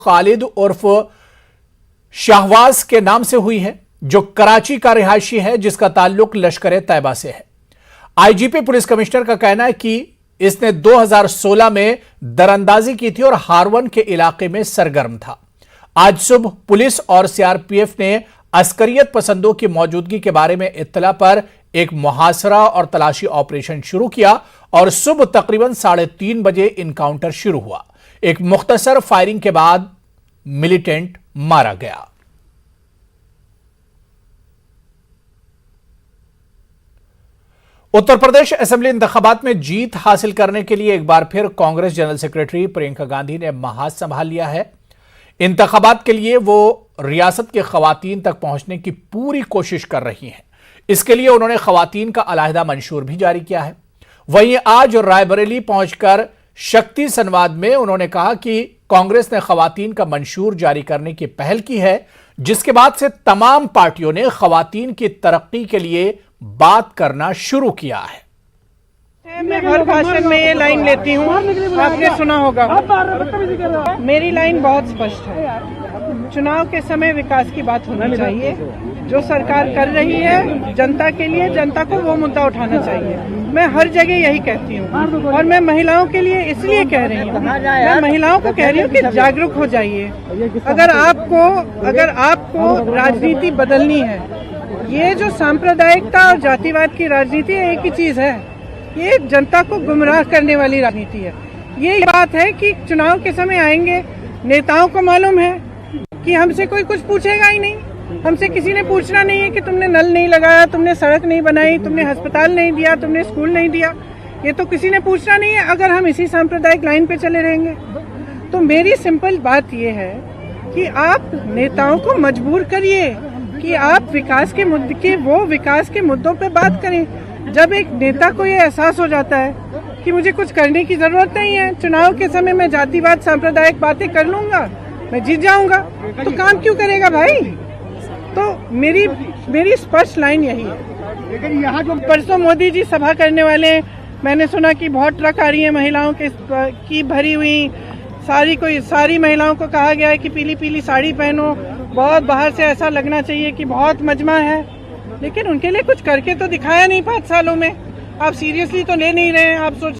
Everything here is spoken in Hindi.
खालिद उर्फ शाहवाज के नाम से हुई है, जो कराची का रिहायशी है, जिसका ताल्लुक लश्कर तैयबा से है। आईजीपी पुलिस कमिश्नर का कहना है कि इसने 2016 में दरअंदाजी की थी और हारवन के इलाके में सरगर्म था। आज सुबह पुलिस और सीआरपीएफ ने अस्करियत पसंदों की मौजूदगी के बारे में इत्तला पर एक मुहासरा और तलाशी ऑपरेशन शुरू किया और सुबह तकरीबन 3:30 बजे इनकाउंटर शुरू हुआ। एक मुख्तसर फायरिंग के बाद मिलिटेंट मारा गया। उत्तर प्रदेश असेंबली इंतखाबात में जीत हासिल करने के लिए एक बार फिर कांग्रेस जनरल सेक्रेटरी प्रियंका गांधी ने महाज संभाल लिया है। इंतखाबात के लिए वो रियासत के खवातीन तक पहुंचने की पूरी कोशिश कर रही हैं। इसके लिए उन्होंने खवातीन का अलहदा मंशूर भी जारी किया है। वहीं आज रायबरेली पहुंचकर शक्ति संवाद में उन्होंने कहा कि कांग्रेस ने खवातीन का मंशूर जारी करने की पहल की है, जिसके बाद से तमाम पार्टियों ने खवातीन की तरक्की के लिए बात करना शुरू किया है। मैं हर भाषण में ये लाइन लेती हूँ, आपने सुना होगा। मेरी लाइन बहुत स्पष्ट है। चुनाव के समय विकास की बात होनी चाहिए। जो सरकार कर रही है जनता के लिए, जनता को वो मुद्दा उठाना चाहिए। मैं हर जगह यही कहती हूँ और मैं महिलाओं के लिए इसलिए कह रही हूँ, मैं महिलाओं को कह रही हूँ कि जागरूक हो जाइए। अगर आपको राजनीति बदलनी है, ये जो सांप्रदायिकता और जातिवाद की राजनीति है, एक ही चीज है, ये जनता को गुमराह करने वाली राजनीति है। ये बात है कि चुनाव के समय आएंगे, नेताओं को मालूम है कि हमसे कोई कुछ पूछेगा ही नहीं। हमसे किसी ने पूछना नहीं है कि तुमने नल नहीं लगाया, तुमने सड़क नहीं बनाई, तुमने अस्पताल नहीं दिया, तुमने स्कूल नहीं दिया, ये तो किसी ने पूछना नहीं है अगर हम इसी सांप्रदायिक लाइन पे चले रहेंगे। तो मेरी सिंपल बात ये है कि आप नेताओं को मजबूर करिए कि आप विकास के मुद्दों पे बात करें। जब एक नेता को ये एहसास हो जाता है कि मुझे कुछ करने की जरूरत नहीं है, चुनाव के समय मैं जातिवाद सांप्रदायिक बातें कर लूंगा, मैं जीत जाऊंगा, तो काम क्यों करेगा भाई? तो मेरी स्पष्ट लाइन यही है। लेकिन यहाँ जो परसों मोदी जी सभा करने वाले हैं, मैंने सुना कि बहुत ट्रक आ रही है महिलाओं की भरी हुई सारी महिलाओं को कहा गया है कि पीली पीली साड़ी पहनो, बहुत बाहर से ऐसा लगना चाहिए कि बहुत मजमा है, लेकिन उनके लिए कुछ करके तो दिखाया नहीं 5 सालों में। आप सीरियसली तो ले नहीं रहे हैं। आप सोच